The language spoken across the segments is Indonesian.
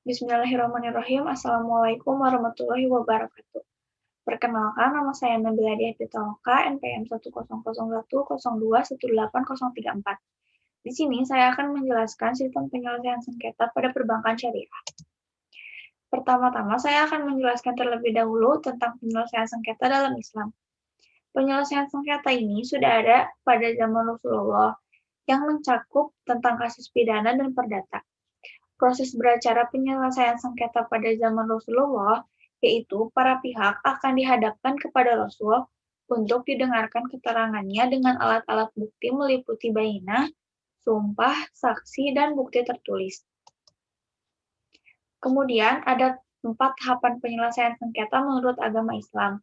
Bismillahirrahmanirrahim. Assalamualaikum warahmatullahi wabarakatuh. Perkenalkan, nama saya Nabila Diah Pitaloka, NPM 100100121818034. Di sini saya akan menjelaskan sistem penyelesaian sengketa pada perbankan syariah. Pertama-tama, saya akan menjelaskan terlebih dahulu tentang penyelesaian sengketa dalam Islam. Penyelesaian sengketa ini sudah ada pada zaman Rasulullah yang mencakup tentang kasus pidana dan perdata. Proses beracara penyelesaian sengketa pada zaman Rasulullah, yaitu para pihak akan dihadapkan kepada Rasul untuk didengarkan keterangannya dengan alat-alat bukti meliputi bayyinah, sumpah, saksi, dan bukti tertulis. Kemudian ada 4 tahapan penyelesaian sengketa menurut agama Islam.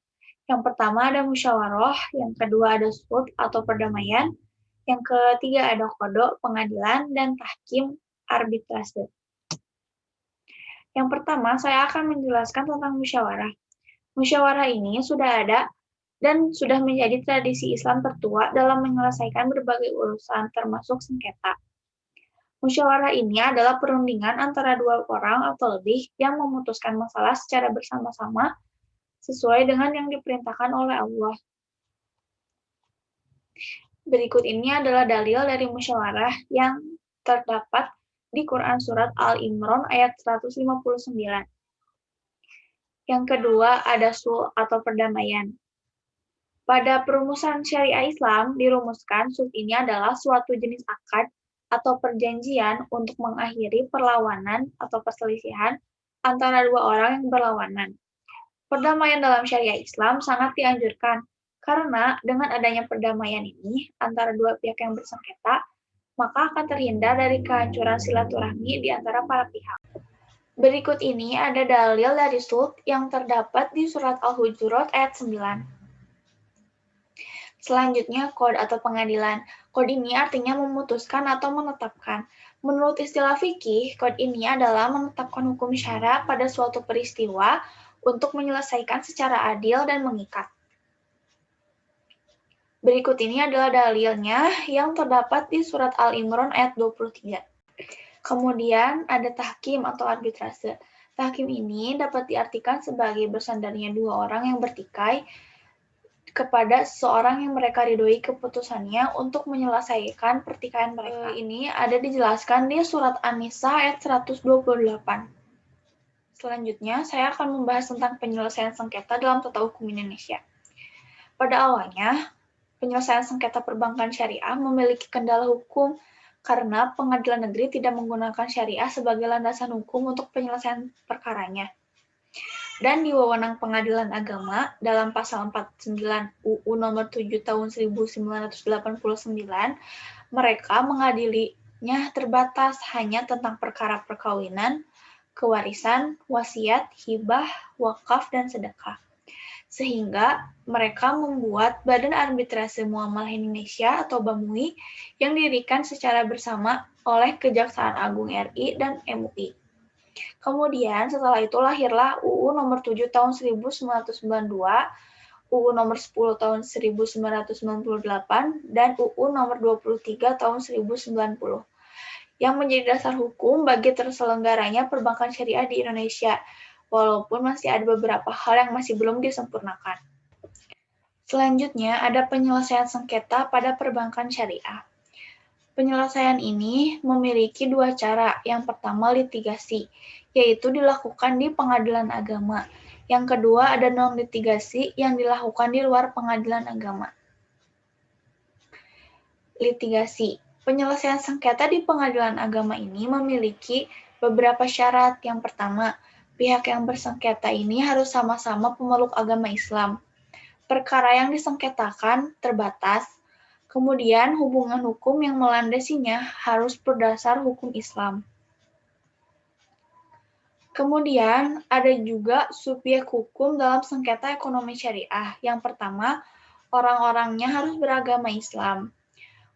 Yang pertama ada musyawarah, yang kedua ada sulh atau perdamaian, yang ketiga ada qada, pengadilan, dan tahkim, arbitrase. Yang pertama, saya akan menjelaskan tentang musyawarah. Musyawarah ini sudah ada dan sudah menjadi tradisi Islam tertua dalam menyelesaikan berbagai urusan, termasuk sengketa. Musyawarah ini adalah perundingan antara dua orang atau lebih yang memutuskan masalah secara bersama-sama sesuai dengan yang diperintahkan oleh Allah. Berikut ini adalah dalil dari musyawarah yang terdapat di Quran Surat Al-Imran ayat 159. Yang kedua ada sulh atau perdamaian. Pada perumusan syariah Islam dirumuskan sulh ini adalah suatu jenis akad atau perjanjian untuk mengakhiri perlawanan atau perselisihan antara dua orang yang berlawanan. Perdamaian dalam syariah Islam sangat dianjurkan karena dengan adanya perdamaian ini antara dua pihak yang bersengketa, maka akan terhindar dari kehancuran silaturahmi di antara para pihak. Berikut ini ada dalil dari sulh yang terdapat di surat Al-Hujurat ayat 9. Selanjutnya, qad atau pengadilan. Qad ini artinya memutuskan atau menetapkan. Menurut istilah fikih, qad ini adalah menetapkan hukum syara pada suatu peristiwa untuk menyelesaikan secara adil dan mengikat. Berikut ini adalah dalilnya yang terdapat di surat Al-Imran ayat 23. Kemudian ada tahkim atau arbitrase. Tahkim ini dapat diartikan sebagai bersandarnya dua orang yang bertikai kepada seseorang yang mereka ridhoi keputusannya untuk menyelesaikan pertikaian mereka. Ini ada dijelaskan di surat An-Nisa ayat 128. Selanjutnya, saya akan membahas tentang penyelesaian sengketa dalam tata hukum Indonesia. Pada awalnya, penyelesaian sengketa perbankan syariah memiliki kendala hukum karena pengadilan negeri tidak menggunakan syariah sebagai landasan hukum untuk penyelesaian perkaranya. Dan di wewenang pengadilan agama dalam pasal 49 UU nomor 7 tahun 1989, mereka mengadilinya terbatas hanya tentang perkara perkawinan, kewarisan, wasiat, hibah, wakaf, dan sedekah. Sehingga mereka membuat Badan Arbitrase Muamalah Indonesia atau BAMUI yang didirikan secara bersama oleh Kejaksaan Agung RI dan MUI. Kemudian setelah itu lahirlah UU nomor 7 tahun 1992, UU nomor 10 tahun 1998, dan UU nomor 23 tahun 1090 yang menjadi dasar hukum bagi terselenggaranya perbankan syariah di Indonesia, walaupun masih ada beberapa hal yang masih belum disempurnakan. Selanjutnya ada penyelesaian sengketa pada perbankan syariah. Penyelesaian ini memiliki dua cara. Yang pertama litigasi, yaitu dilakukan di pengadilan agama. Yang kedua ada non-litigasi yang dilakukan di luar pengadilan agama. Litigasi. Penyelesaian sengketa di pengadilan agama ini memiliki beberapa syarat. Yang pertama, pihak yang bersengketa ini harus sama-sama pemeluk agama Islam. Perkara yang disengketakan terbatas. Kemudian, hubungan hukum yang melandasinya harus berdasar hukum Islam. Kemudian, ada juga subjek hukum dalam sengketa ekonomi syariah. Yang pertama, orang-orangnya harus beragama Islam.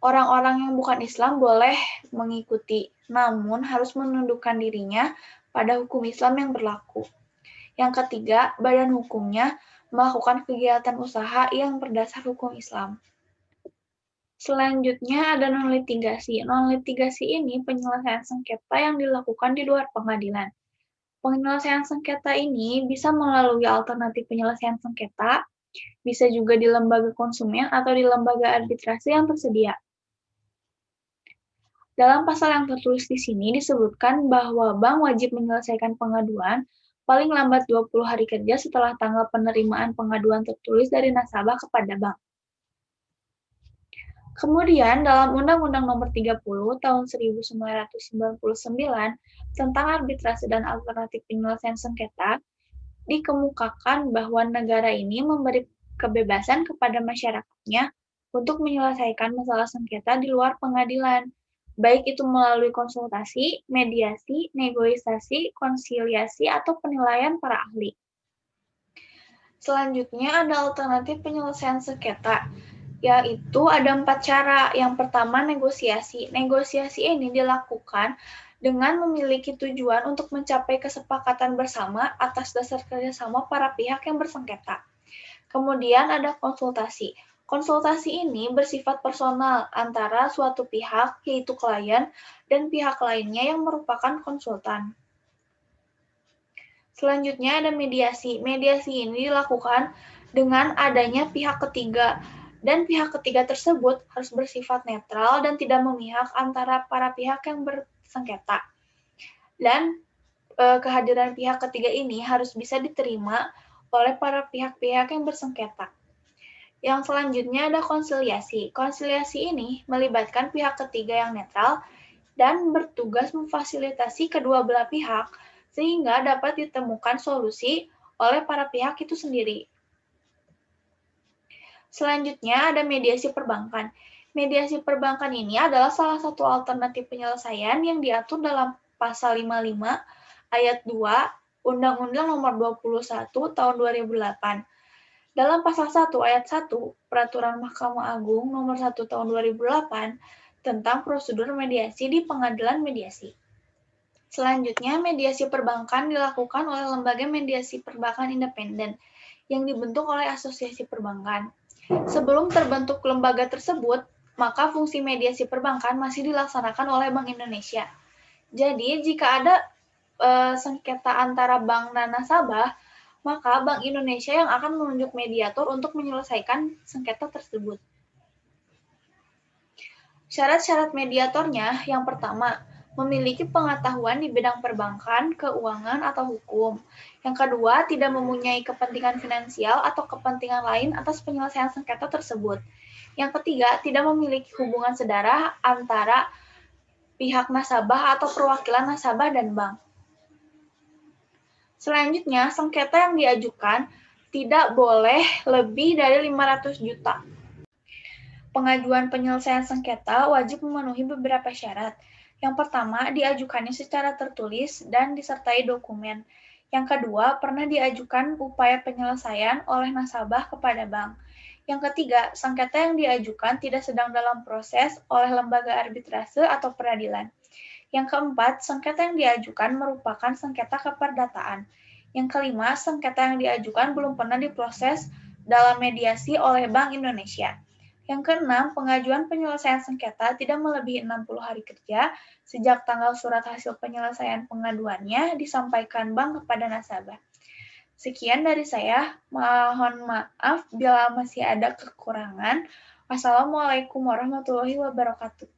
Orang-orang yang bukan Islam boleh mengikuti, namun harus menundukkan dirinya pada hukum Islam yang berlaku. Yang ketiga, badan hukumnya melakukan kegiatan usaha yang berdasar hukum Islam. Selanjutnya ada non-litigasi. Non-litigasi ini penyelesaian sengketa yang dilakukan di luar pengadilan. Penyelesaian sengketa ini bisa melalui alternatif penyelesaian sengketa, bisa juga di lembaga konsumen atau di lembaga arbitrase yang tersedia. Dalam pasal yang tertulis di sini disebutkan bahwa bank wajib menyelesaikan pengaduan paling lambat 20 hari kerja setelah tanggal penerimaan pengaduan tertulis dari nasabah kepada bank. Kemudian, dalam Undang-Undang Nomor 30 Tahun 1999 tentang arbitrase dan alternatif penyelesaian sengketa, dikemukakan bahwa negara ini memberi kebebasan kepada masyarakatnya untuk menyelesaikan masalah sengketa di luar pengadilan, baik itu melalui konsultasi, mediasi, negosiasi, konsiliasi, atau penilaian para ahli. Selanjutnya ada alternatif penyelesaian sengketa, yaitu ada 4 cara. Yang pertama, negosiasi. Negosiasi ini dilakukan dengan memiliki tujuan untuk mencapai kesepakatan bersama atas dasar kerjasama para pihak yang bersengketa. Kemudian ada konsultasi. Konsultasi ini bersifat personal antara suatu pihak, yaitu klien, dan pihak lainnya yang merupakan konsultan. Selanjutnya ada mediasi. Mediasi ini dilakukan dengan adanya pihak ketiga, dan pihak ketiga tersebut harus bersifat netral dan tidak memihak antara para pihak yang bersengketa. Dan kehadiran pihak ketiga ini harus bisa diterima oleh para pihak-pihak yang bersengketa. Yang selanjutnya ada konsiliasi. Konsiliasi ini melibatkan pihak ketiga yang netral dan bertugas memfasilitasi kedua belah pihak sehingga dapat ditemukan solusi oleh para pihak itu sendiri. Selanjutnya ada mediasi perbankan. Mediasi perbankan ini adalah salah satu alternatif penyelesaian yang diatur dalam Pasal 55 Ayat 2 Undang-Undang Nomor 21 Tahun 2008. Dalam Pasal 1 Ayat 1 Peraturan Mahkamah Agung Nomor 1 Tahun 2008 tentang prosedur mediasi di pengadilan mediasi. Selanjutnya, mediasi perbankan dilakukan oleh lembaga mediasi perbankan independen yang dibentuk oleh asosiasi perbankan. Sebelum terbentuk lembaga tersebut, maka fungsi mediasi perbankan masih dilaksanakan oleh Bank Indonesia. Jadi, jika ada sengketa antara bank dan nasabah, maka Bank Indonesia yang akan menunjuk mediator untuk menyelesaikan sengketa tersebut. Syarat-syarat mediatornya, yang pertama, memiliki pengetahuan di bidang perbankan, keuangan, atau hukum. Yang kedua, tidak mempunyai kepentingan finansial atau kepentingan lain atas penyelesaian sengketa tersebut. Yang ketiga, tidak memiliki hubungan sedarah antara pihak nasabah atau perwakilan nasabah dan bank. Selanjutnya, sengketa yang diajukan tidak boleh lebih dari 500 juta. Pengajuan penyelesaian sengketa wajib memenuhi beberapa syarat. Yang pertama, diajukannya secara tertulis dan disertai dokumen. Yang kedua, pernah diajukan upaya penyelesaian oleh nasabah kepada bank. Yang ketiga, sengketa yang diajukan tidak sedang dalam proses oleh lembaga arbitrase atau peradilan. Yang keempat, sengketa yang diajukan merupakan sengketa keperdataan. Yang kelima, sengketa yang diajukan belum pernah diproses dalam mediasi oleh Bank Indonesia. Yang keenam, pengajuan penyelesaian sengketa tidak melebihi 60 hari kerja sejak tanggal surat hasil penyelesaian pengaduannya disampaikan bank kepada nasabah. Sekian dari saya, mohon maaf bila masih ada kekurangan. Wassalamualaikum warahmatullahi wabarakatuh.